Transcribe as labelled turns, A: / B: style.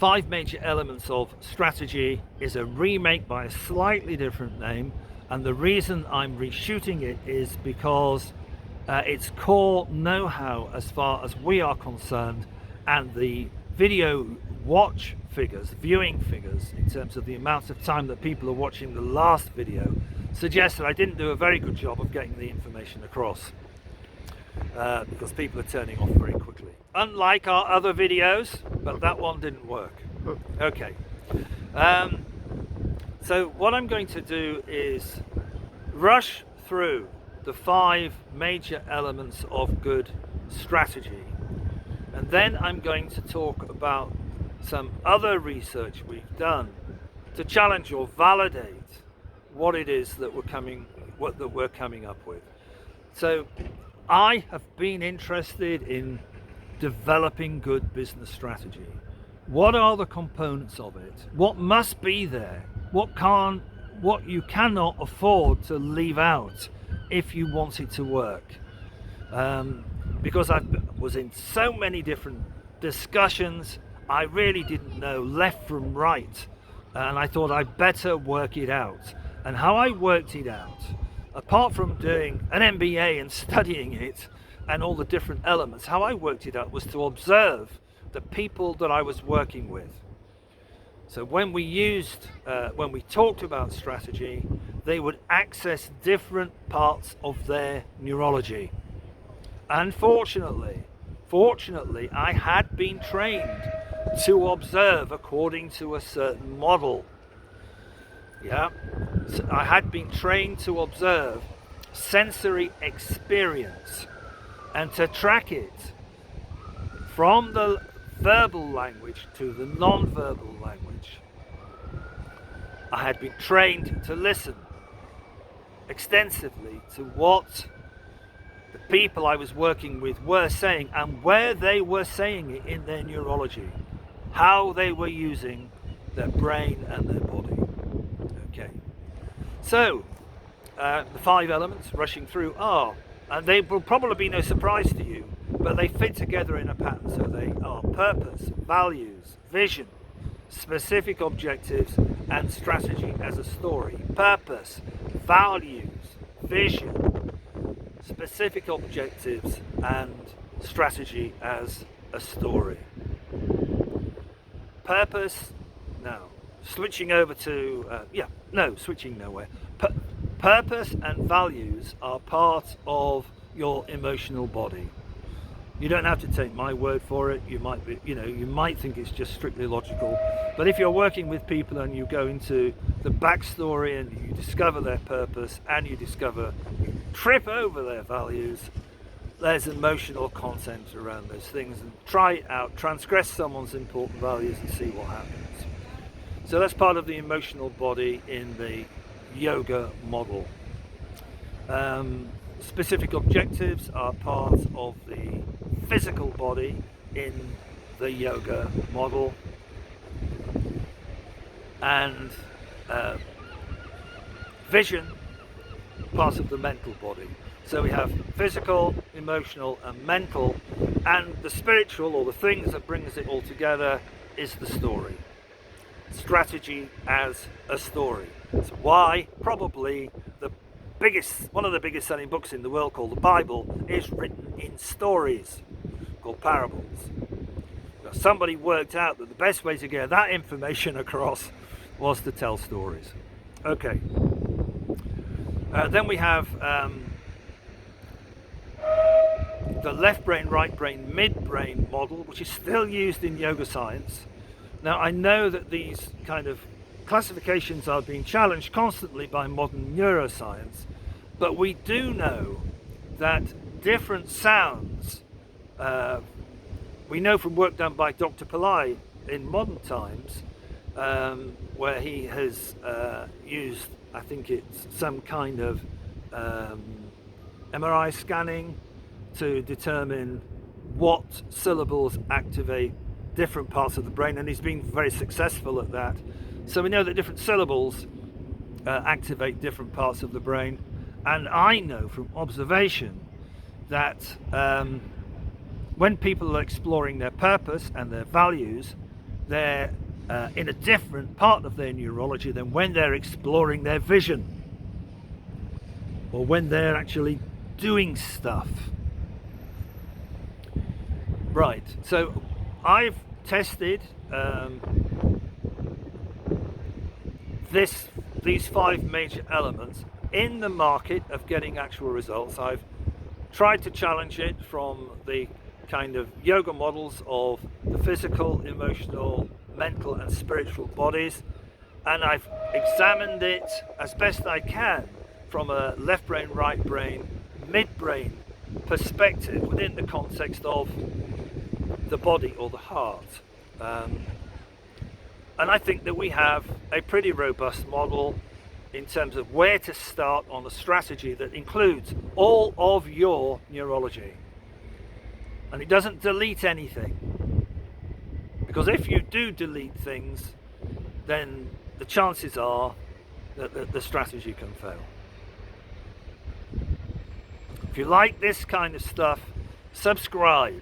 A: 5 Major Elements of Strategy is a remake by a slightly different name, and the reason I'm reshooting it is because its core know-how as far as we are concerned, and the video watch figures, viewing figures in terms of the amount of time that people are watching the last video, suggests that I didn't do a very good job of getting the information across, because people are turning off very quickly, unlike our other videos, but that one didn't work. Okay, so what I'm going to do is rush through the 5 major elements of good strategy, and then I'm going to talk about some other research we've done to challenge or validate what it is that we're coming up with. So I have been interested in developing good business strategy. What are the components of it? What must be there? What you cannot afford to leave out if you want it to work? Because I was in so many different discussions, I really didn't know left from right, and I thought I'd better work it out. And how I worked it out, apart from doing an MBA and studying it and all the different elements, how I worked it out was to observe the people that I was working with. So when we talked about strategy, they would access different parts of their neurology. And fortunately, I had been trained to observe according to a certain model. Yeah, so I had been trained to observe sensory experience and to track it from the verbal language to the non-verbal language. I had been trained to listen extensively to what the people I was working with were saying and where they were saying it in their neurology, how they were using their brain and their body. Okay, so the 5 elements rushing through are, and they will probably be no surprise to you, but they fit together in a pattern. So they are purpose, values, vision, specific objectives, and strategy as a story. Purpose, values, vision, specific objectives, and strategy as a story. Purpose, now switching over to, switching nowhere. Purpose and values are part of your emotional body. You don't have to take my word for it. You might think it's just strictly logical, but if you're working with people and you go into the backstory and you discover their purpose and you trip over their values, there's emotional content around those things, and try it out, transgress someone's important values and see what happens. So that's part of the emotional body in the yoga model. Specific objectives are part of the physical body in the yoga model, and vision, part of the mental body. So we have physical, emotional, and mental, and the spiritual, or the things that brings it all together, is the story. Strategy as a story. So why probably one of the biggest selling books in the world, called the Bible, is written in stories called parables. Now, somebody worked out that the best way to get that information across was to tell stories. Okay. Then we have the left brain, right brain, midbrain model, which is still used in yoga science. Now, I know that these kind of classifications are being challenged constantly by modern neuroscience, but we do know that different sounds, we know from work done by Dr. Pillai in modern times, where he has used, I think it's some kind of MRI scanning to determine what syllables activate different parts of the brain, and he's been very successful at that. So we know that different syllables activate different parts of the brain, and I know from observation that when people are exploring their purpose and their values, they're in a different part of their neurology than when they're exploring their vision or when they're actually doing stuff. Right, so I've tested these 5 major elements in the market of getting actual results. I've tried to challenge it from the kind of yoga models of the physical, emotional, mental and spiritual bodies, and I've examined it as best I can from a left brain, right brain, midbrain perspective within the context of the body or the heart. And I think that we have a pretty robust model in terms of where to start on a strategy that includes all of your neurology. And it doesn't delete anything. Because if you do delete things, then the chances are that the strategy can fail. If you like this kind of stuff, subscribe.